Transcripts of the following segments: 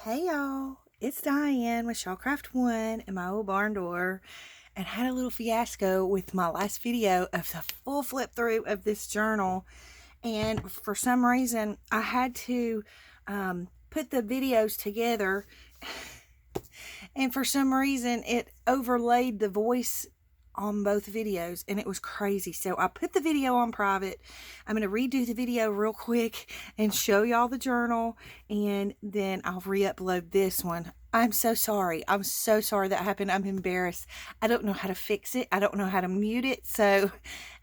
Hey y'all, it's Diane with Shawcraft One and my old barn door, and had a little fiasco with my last video of the full flip through of this journal. And for some reason I had to put the videos together, and for some reason it overlaid the voice on both videos, and it was crazy. So I put the video on private. I'm going to redo the video real quick and show y'all the journal, and then I'll re-upload this one. I'm so sorry. I'm so sorry that happened. I'm embarrassed. I don't know how to fix it. I don't know how to mute it. So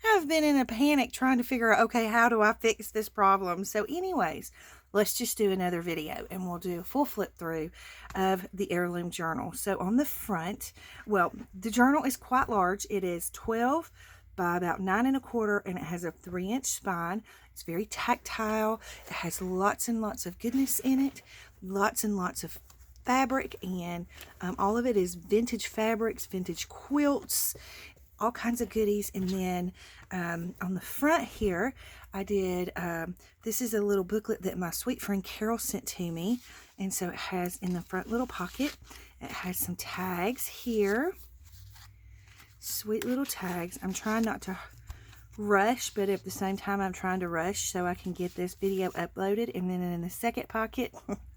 I've been in a panic trying to figure out, okay, how do I fix this problem? So anyways, let's just do another video and we'll do a full flip through of the Heirloom journal. So on the front, well, the journal is quite large. It is 12 by about 9 1/4, and it has a 3-inch spine. It's very tactile. It has lots and lots of goodness in it, lots and lots of fabric, and all of it is vintage fabrics, vintage quilts, all kinds of goodies. And then on the front here, I did, this is a little booklet that my sweet friend Carol sent to me. And so it has in the front little pocket, it has some tags here. Sweet little tags. I'm trying not to rush, but at the same time I'm trying to rush so I can get this video uploaded. And then in the second pocket,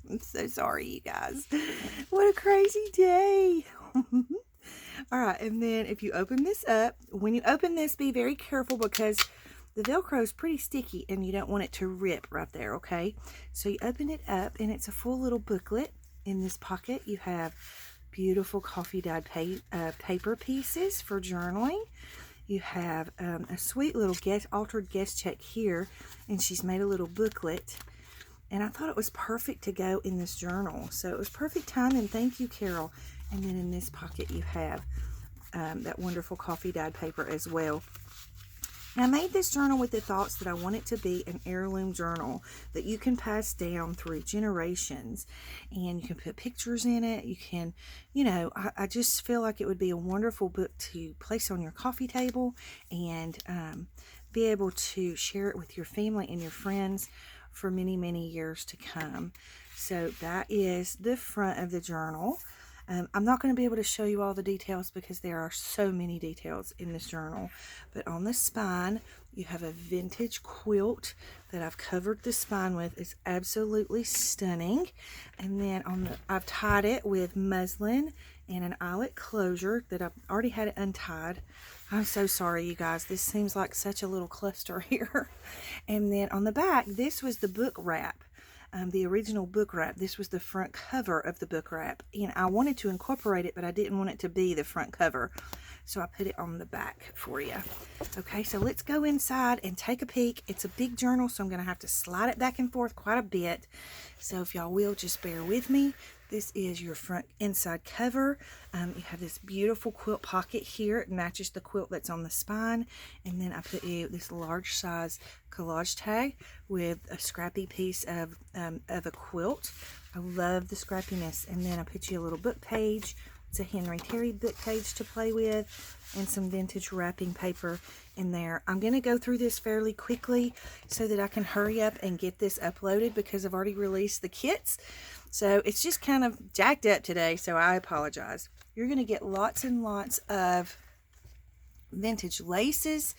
I'm so sorry you guys. What a crazy day. All right, and then if you open this up, when you open this, be very careful because the Velcro is pretty sticky and you don't want it to rip right there, okay? So you open it up and it's a full little booklet. In this pocket, you have beautiful coffee dyed paper pieces for journaling. You have a sweet little altered guest check here, and she's made a little booklet. And I thought it was perfect to go in this journal. So it was perfect timing. Thank you, Carol. And then in this pocket you have that wonderful coffee dyed paper as well. And I made this journal with the thoughts that I want it to be an heirloom journal that you can pass down through generations. And you can put pictures in it. You can, you know, I just feel like it would be a wonderful book to place on your coffee table and be able to share it with your family and your friends for many, many years to come. So that is the front of the journal. I'm not going to be able to show you all the details because there are so many details in this journal. But on the spine, you have a vintage quilt that I've covered the spine with. It's absolutely stunning. And then I've tied it with muslin and an eyelet closure that I've already had it untied. I'm so sorry, you guys. This seems like such a little cluster here. And then on the back, this was the book wrap. The original book wrap. This was the front cover of the book wrap, and I wanted to incorporate it, but I didn't want it to be the front cover, so I put it on the back for you. Okay, so let's go inside and take a peek. It's a big journal, so I'm going to have to slide it back and forth quite a bit, so if y'all will just bear with me. This is your front inside cover. You have this beautiful quilt pocket here. It matches the quilt that's on the spine. And then I put you this large size collage tag with a scrappy piece of a quilt. I love the scrappiness. And then I put you a little book page. It's a Henry Terry book page to play with, and some vintage wrapping paper in there. I'm going to go through this fairly quickly so that I can hurry up and get this uploaded because I've already released the kits. So it's just kind of jacked up today, so I apologize. You're going to get lots and lots of vintage laces,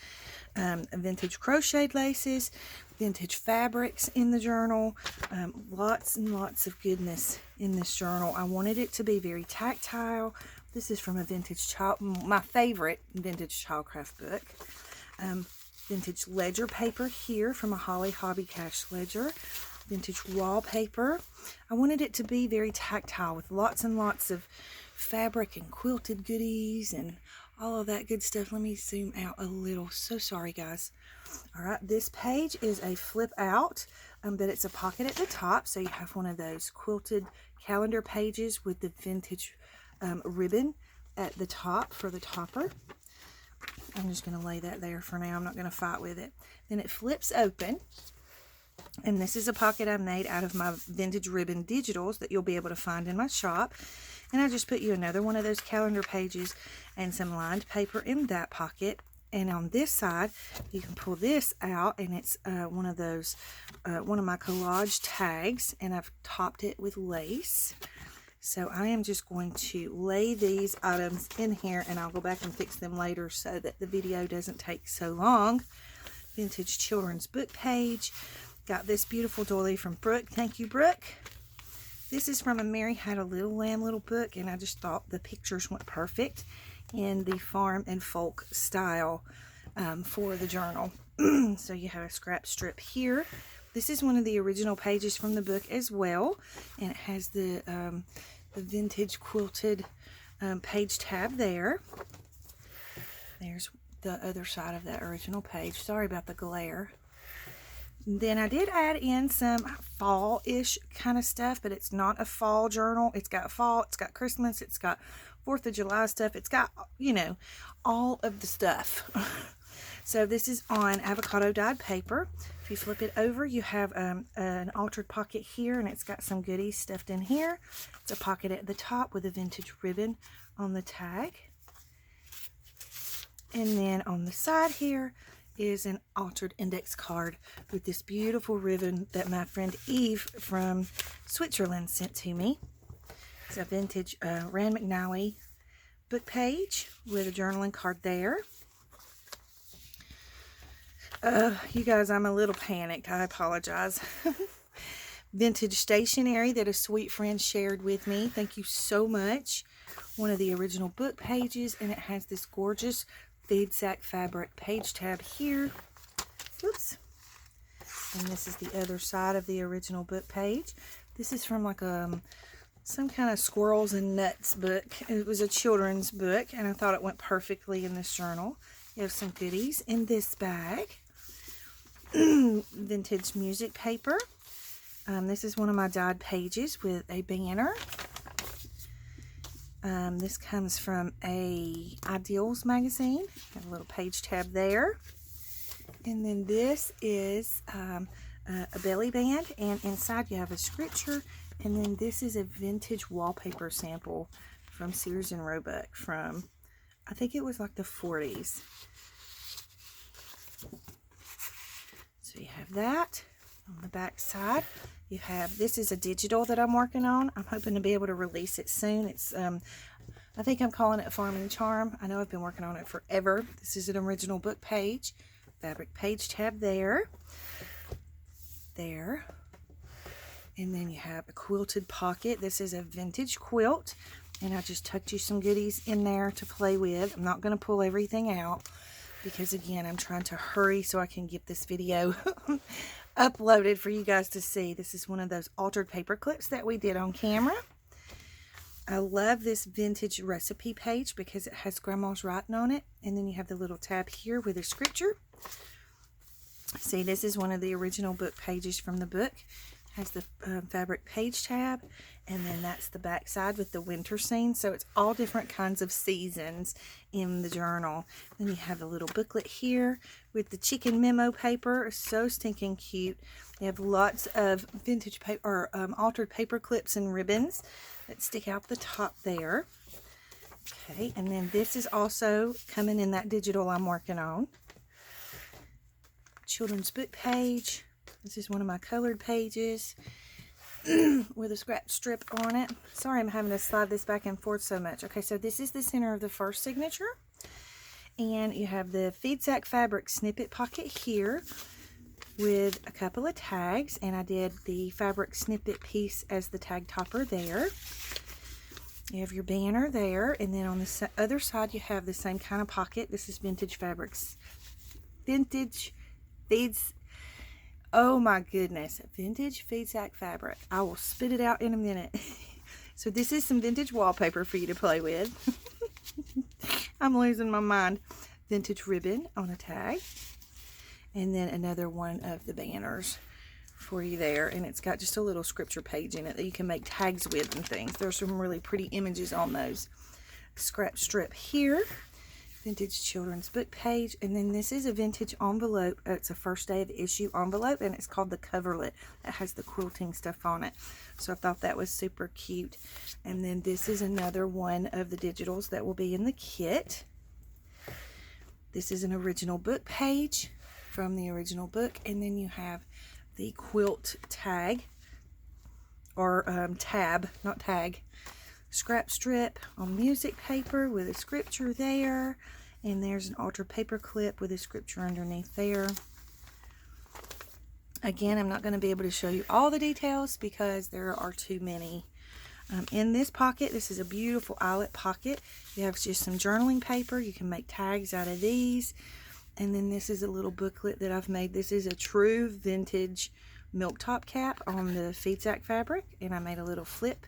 vintage crocheted laces, vintage fabrics in the journal, lots and lots of goodness in this journal. I wanted it to be very tactile. This is from a vintage my favorite vintage childcraft book. Vintage ledger paper here from a Holly Hobby Cash ledger. Vintage wallpaper. I wanted it to be very tactile with lots and lots of fabric and quilted goodies and all of that good stuff. Let me zoom out a little. So sorry, guys. All right, this page is a flip out, but it's a pocket at the top, so you have one of those quilted calendar pages with the vintage ribbon at the top for the topper. I'm just going to lay that there for now. I'm not going to fight with it. Then it flips open. And this is a pocket I made out of my vintage ribbon digitals that you'll be able to find in my shop. And I just put you another one of those calendar pages and some lined paper in that pocket. And on this side, you can pull this out, and it's one of my collage tags, and I've topped it with lace. So I am just going to lay these items in here, and I'll go back and fix them later so that the video doesn't take so long. Vintage children's book page. Got this beautiful doily from Brooke. Thank you, Brooke. This is from a Mary Had a Little Lamb little book, and I just thought the pictures went perfect in the farm and folk style for the journal. So you have a scrap strip here. This is one of the original pages from the book as well, and it has the vintage quilted page tab there. There's the other side of that original page. Sorry about the glare. Then I did add in some fall-ish kind of stuff, but it's not a fall journal. It's got fall, it's got Christmas, it's got 4th of July stuff. It's got, you know, all of the stuff. So this is on avocado dyed paper. If you flip it over, you have an altered pocket here, and it's got some goodies stuffed in here. It's a pocket at the top with a vintage ribbon on the tag. And then on the side here is an altered index card with this beautiful ribbon that my friend Eve from Switzerland sent to me. It's a vintage Rand McNally book page with a journaling card there. You guys, I'm a little panicked. I apologize. Vintage stationery that a sweet friend shared with me. Thank you so much. One of the original book pages, and it has this gorgeous feed sack fabric page tab here. Oops. And this is the other side of the original book page. This is from like some kind of squirrels and nuts book. It was a children's book, and I thought it went perfectly in this journal. You have some goodies in this bag. Vintage music paper. This is one of my dyed pages with a banner. This comes from a Ideals magazine. Got a little page tab there. And then this is a belly band, and inside you have a scripture. And then this is a vintage wallpaper sample from Sears and Roebuck from, I think it was like the 40s. So you have that. On the back side, you have, this is a digital that I'm working on. I'm hoping to be able to release it soon. It's, I think I'm calling it Farm and Charm. I know I've been working on it forever. This is an original book page. Fabric page tab there. There. And then you have a quilted pocket. This is a vintage quilt. And I just tucked you some goodies in there to play with. I'm not going to pull everything out because, again, I'm trying to hurry so I can get this video uploaded for you guys to see. This is one of those altered paper clips that we did on camera. I love this vintage recipe page because it has grandma's writing on it. And then you have the little tab here with a scripture. See, this is one of the original book pages from the book. Has the fabric page tab, and then that's the back side with the winter scene. So it's all different kinds of seasons in the journal. Then you have a little booklet here with the chicken memo paper. So stinking cute. You have lots of vintage paper, or altered paper clips and ribbons that stick out the top there. Okay, and then this is also coming in that digital I'm working on. Children's book page. This is one of my colored pages with a scrap strip on it. Sorry, I'm having to slide this back and forth so much. Okay, so this is the center of the first signature. And you have the feed sack fabric snippet pocket here with a couple of tags. And I did the fabric snippet piece as the tag topper there. You have your banner there. And then on the other side, you have the same kind of pocket. This is vintage fabrics. Vintage feeds. Oh my goodness, vintage feed sack fabric. I will spit it out in a minute. So this is some vintage wallpaper for you to play with. I'm losing my mind. Vintage ribbon on a tag. And then another one of the banners for you there. And it's got just a little scripture page in it that you can make tags with and things. There's some really pretty images on those. Scrap strip here. Vintage children's book page, and then this is a vintage envelope. It's a first day of issue envelope, and it's called the coverlet. It has the quilting stuff on it, so I thought that was super cute. And then this is another one of the digitals that will be in the kit. This is an original book page from the original book, and then you have the quilt tag, or tab, not tag, scrap strip on music paper with a scripture there, and there's an altered paper clip with a scripture underneath there. Again, I'm not going to be able to show you all the details because there are too many. In this pocket, this is a beautiful eyelet pocket. You have just some journaling paper. You can make tags out of these. And then this is a little booklet that I've made. This is a true vintage milk top cap on the feed sack fabric. And I made a little flip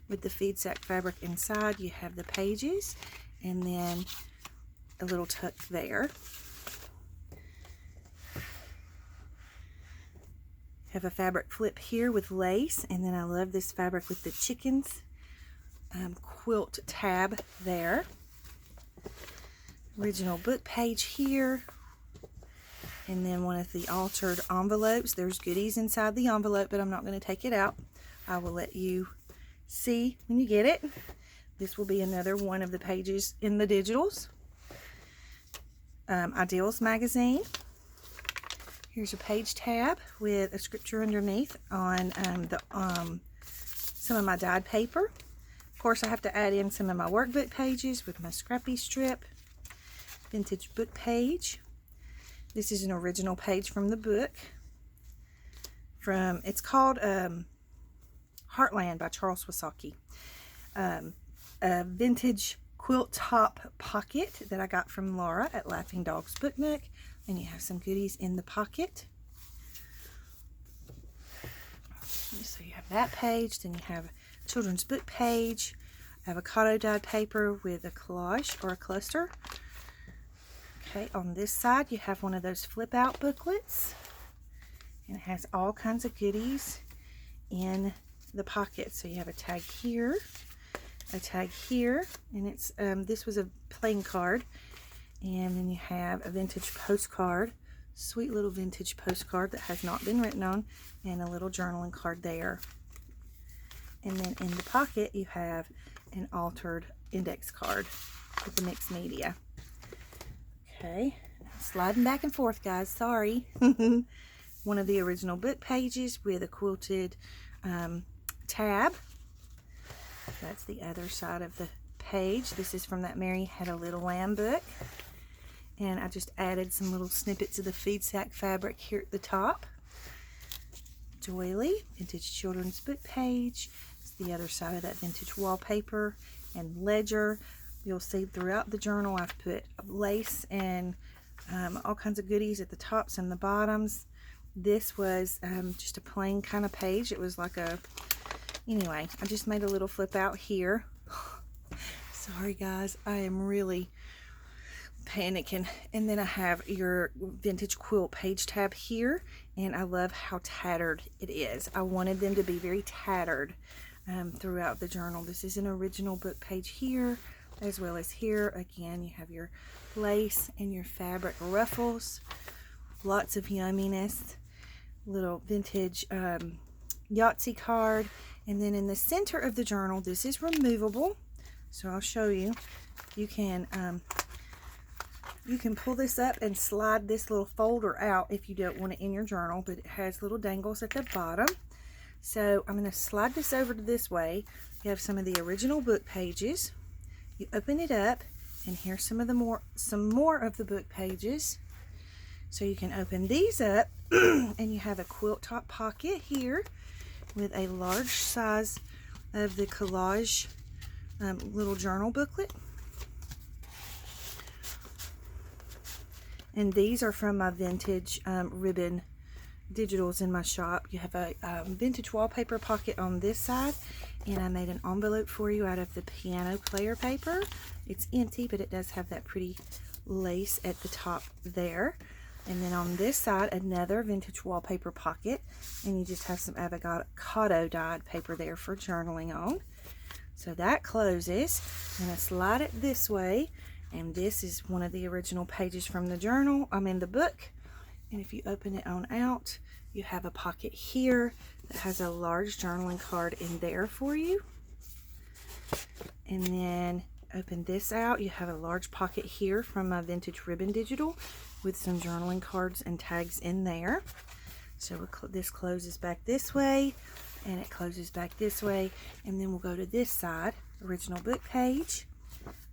with the feed sack fabric inside. You have the pages and then a little tuck there. Have a fabric flip here with lace, and then I love this fabric with the chickens quilt tab there. Original book page here, and then one of the altered envelopes. There's goodies inside the envelope, but I'm not going to take it out. I will let you see when you get it. This will be another one of the pages in the digitals. Ideals magazine. Here's a page tab with a scripture underneath on some of my dyed paper. Of course, I have to add in some of my workbook pages with my scrappy strip. Vintage book page. This is an original page from the book. It's called Heartland by Charles Wasaki. A vintage quilt top pocket that I got from Laura at Laughing Dogs Book Nook. And you have some goodies in the pocket. So you have that page. Then you have a children's book page, avocado dyed paper with a collage or a cluster. Okay, on this side you have one of those flip out booklets. And it has all kinds of goodies in the pocket. So you have a tag here, a tag here, and it's this was a playing card. And then you have a vintage postcard, sweet little vintage postcard that has not been written on, and a little journaling card there. And then in the pocket you have an altered index card with the mixed media. Okay, sliding back and forth, guys, sorry. One of the original book pages with a quilted tab. That's the other side of the page. This is from that Mary Had a Little Lamb book. And I just added some little snippets of the feed sack fabric here at the top. Doily, vintage children's book page. It's the other side of that vintage wallpaper and ledger. You'll see throughout the journal I've put lace and all kinds of goodies at the tops and the bottoms. This was just a plain kind of page. It was like anyway, I just made a little flip out here. Sorry guys, I am really panicking. And then I have your vintage quilt page tab here, and I love how tattered it is. I wanted them to be very tattered throughout the journal. This is an original book page here, as well as here. Again, you have your lace and your fabric ruffles, lots of yumminess, little vintage Yahtzee card. And then in the center of the journal, this is removable, so I'll show you. You can pull this up and slide this little folder out if you don't want it in your journal, but it has little dangles at the bottom. So I'm going to slide this over to this way. You have some of the original book pages. You open it up, and here's some more of the book pages. So you can open these up, and you have a quilt top pocket here with a large size of the collage little journal booklet. And these are from my vintage ribbon digitals in my shop. You have a vintage wallpaper pocket on this side, and I made an envelope for you out of the piano player paper. It's empty, but it does have that pretty lace at the top there. And then on this side, another vintage wallpaper pocket, and you just have some avocado dyed paper there for journaling on. So that closes. I'm going to slide it this way. And this is one of the original pages from the journal. The book. And if you open it on out, you have a pocket here that has a large journaling card in there for you. And then open this out, you have a large pocket here from my Vintage Ribbon Digital with some journaling cards and tags in there. So this closes back this way, and it closes back this way, and then we'll go to this side, original book page.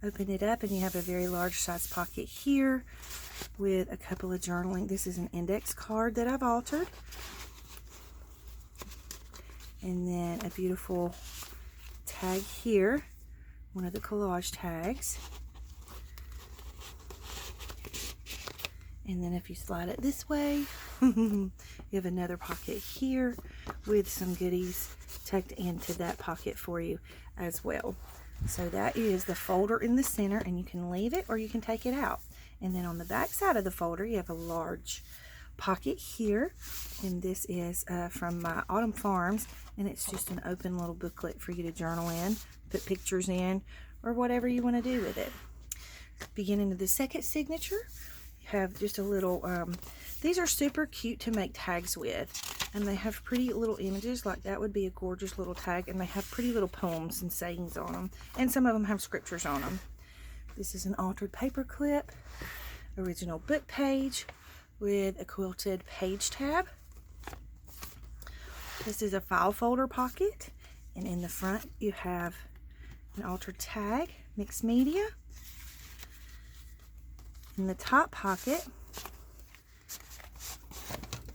Open it up, and you have a very large size pocket here with a couple of journaling. This is an index card that I've altered. And then a beautiful tag here, one of the collage tags. And then if you slide it this way, you have another pocket here with some goodies tucked into that pocket for you as well. So that is the folder in the center, and you can leave it or you can take it out. And then on the back side of the folder, you have a large pocket here, and this is from my Autumn Farms, and it's just an open little booklet for you to journal in, put pictures in, or whatever you want to do with it. Beginning of the second signature, you have just a little, these are super cute to make tags with, and they have pretty little images. Like that would be a gorgeous little tag, and they have pretty little poems and sayings on them, and some of them have scriptures on them. This is an altered paper clip, original book page with a quilted page tab. This is a file folder pocket, and in the front you have an altered tag, mixed media. In the top pocket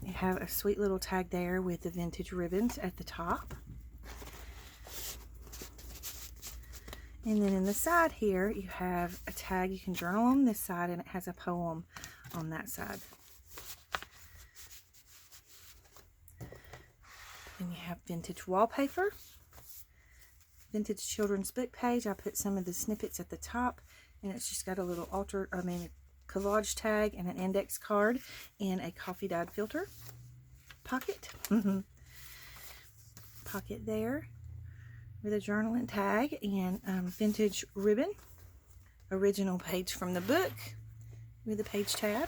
you have a sweet little tag there with the vintage ribbons at the top. And then in the side here you have a tag you can journal on this side, and it has a poem on that side. Then you have vintage wallpaper, vintage children's book page. I put some of the snippets at the top, and it's just got a little collage tag and an index card and a coffee dyed filter pocket. Pocket there with a journaling tag and vintage ribbon, original page from the book with a page tab.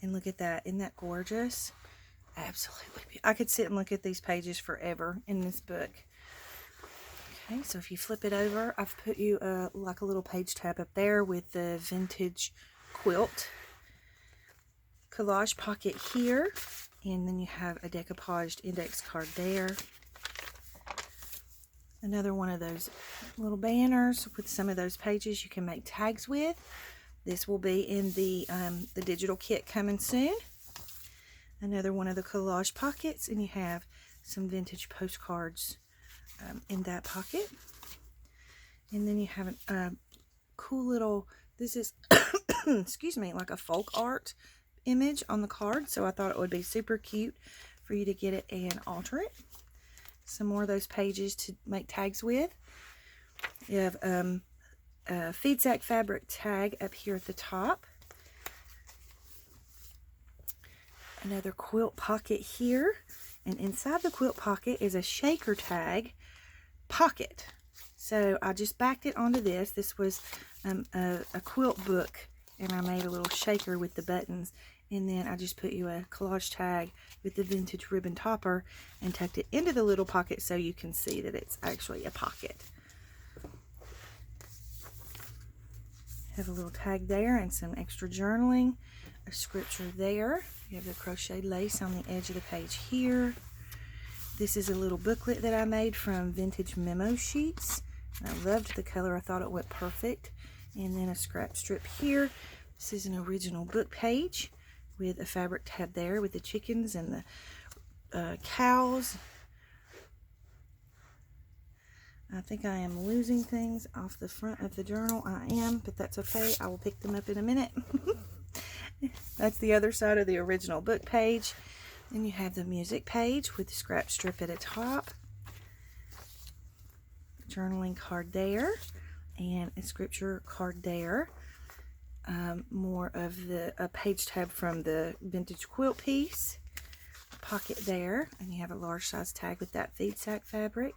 And look at that, isn't that gorgeous? Absolutely beautiful. I could sit and look at these pages forever in this book. Okay, so if you flip it over, I've put you like a little page tab up there with the vintage quilt collage pocket here, and then you have a decoupaged index card there. Another one of those little banners with some of those pages you can make tags with. This will be in the digital kit coming soon. Another one of the collage pockets, and you have some vintage postcards in that pocket. And then you have a cool little, this is excuse me, like a folk art image on the card, so I thought it would be super cute for you to get it and alter it. Some more of those pages to make tags with. You have a feed sack fabric tag up here at the top. Another quilt pocket here, and inside the quilt pocket is a shaker tag pocket. So I just backed it onto this. This was a quilt book, and I made a little shaker with the buttons, and then I just put you a collage tag with the vintage ribbon topper and tucked it into the little pocket so you can see that it's actually a pocket. Have a little tag there and some extra journaling, a scripture there. You have the crocheted lace on the edge of the page here. This is a little booklet that I made from vintage memo sheets. And I loved the color. I thought it went perfect. And then a scrap strip here. This is an original book page with a fabric tab there with the chickens and the cows. I think I am losing things off the front of the journal. I am, but that's okay. I will pick them up in a minute. That's the other side of the original book page. Then you have the music page with the scrap strip at the top. Journaling card there. And a scripture card there. More of a page tab from the vintage quilt piece. A pocket there. And you have a large size tag with that feed sack fabric.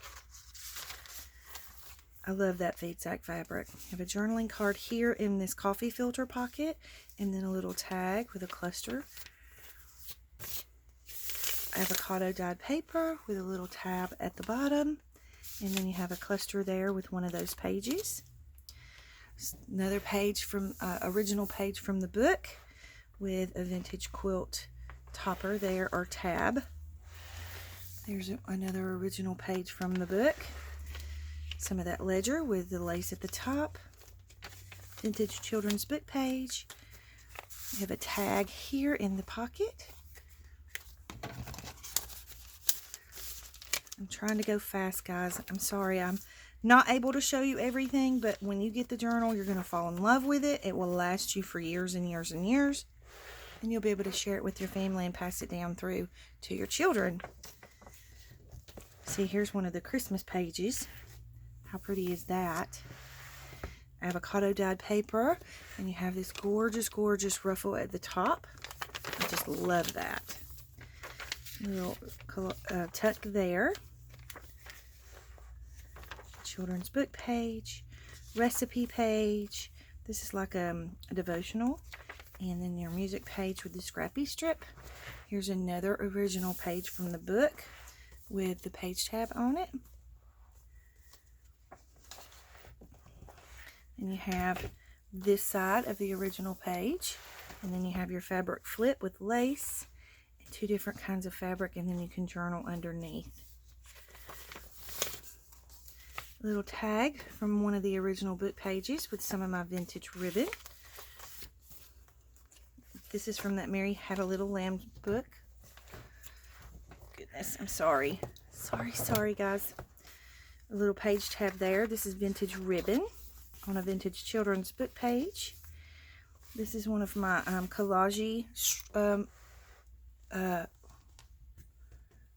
I love that feed sack fabric. You have a journaling card here in this coffee filter pocket, and then a little tag with a cluster. Avocado dyed paper with a little tab at the bottom, and then you have a cluster there with one of those pages. Another page from original page from the book with a vintage quilt topper there, or tab. There's another original page from the book. Some of that ledger with the lace at the top. Vintage children's book page. We have a tag here in the pocket. I'm trying to go fast, guys. I'm sorry. I'm not able to show you everything, but when you get the journal, you're going to fall in love with it. It will last you for years and years and years. And you'll be able to share it with your family and pass it down through to your children. See, here's one of the Christmas pages. How pretty is that? Avocado dyed paper, and you have this gorgeous, gorgeous ruffle at the top. I just love that. A little tuck there. Children's book page, recipe page. This is like a devotional. And then your music page with the scrappy strip. Here's another original page from the book with the page tab on it. And you have this side of the original page. And then you have your fabric flip with lace and two different kinds of fabric. And then you can journal underneath. A little tag from one of the original book pages with some of my vintage ribbon. This is from that Mary Had a Little Lamb book. Goodness, I'm sorry. Sorry, guys. A little page tab there. This is vintage ribbon on a vintage children's book page. This is one of my collage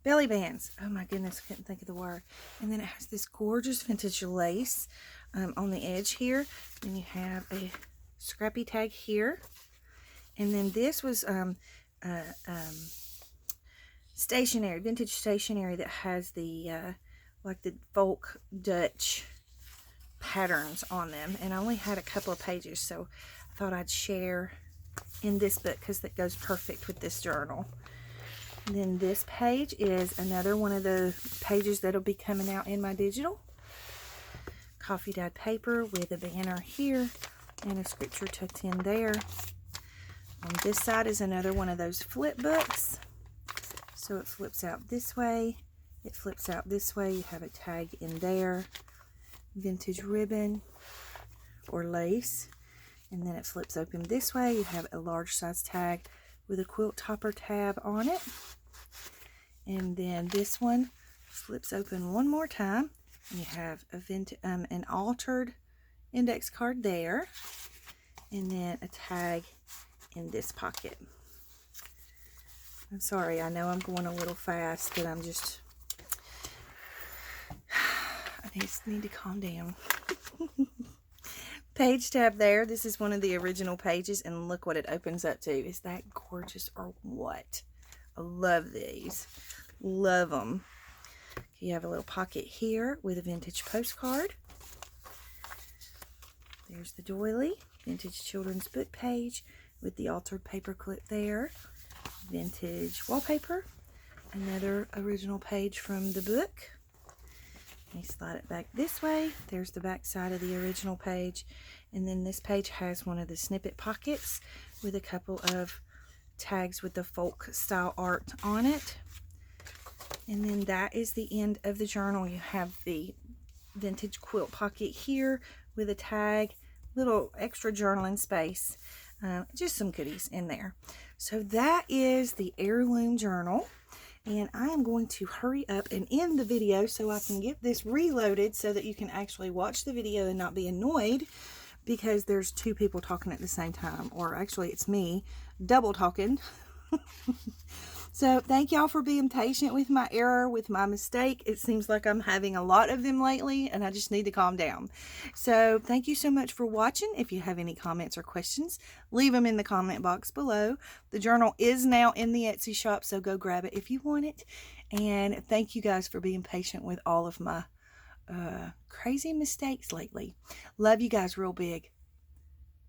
belly bands. Oh my goodness, I couldn't think of the word. And then it has this gorgeous vintage lace on the edge here. Then you have a scrappy tag here. And then this was stationery, vintage stationery that has the like the folk Dutch patterns on them. And I only had a couple of pages, so I thought I'd share in this book because that goes perfect with this journal. And then this page is another one of the pages that'll be coming out in my digital. Coffee dyed paper with a banner here and a scripture tucked in there. On this side is another one of those flip books. So it flips out this way. It flips out this way. You have a tag in there. Vintage ribbon or lace. And then it flips open this way. You have a large size tag with a quilt topper tab on it. And then this one flips open one more time. And you have a an altered index card there. And then a tag in this pocket. I'm sorry, I know I'm going a little fast, but I'm just, I just need to calm down. Page tab there. This is one of the original pages, and look what it opens up to. Is that gorgeous or what? I love these. Love them. You have a little pocket here with a vintage postcard. There's the doily. Vintage children's book page with the altered paper clip there. Vintage wallpaper. Another original page from the book. Let me slide it back this way. There's the back side of the original page. And then this page has one of the snippet pockets with a couple of tags with the folk style art on it. And then that is the end of the journal. You have the vintage quilt pocket here with a tag, little extra journaling space, just some goodies in there. So that is the Heirloom Journal. And I am going to hurry up and end the video so I can get this reloaded so that you can actually watch the video and not be annoyed because there's two people talking at the same time. Or actually it's me double talking. So thank y'all for being patient with my error, with my mistake. It seems like I'm having a lot of them lately and I just need to calm down. So thank you so much for watching. If you have any comments or questions, leave them in the comment box below. The journal is now in the Etsy shop, so go grab it if you want it. And thank you guys for being patient with all of my crazy mistakes lately. Love you guys real big.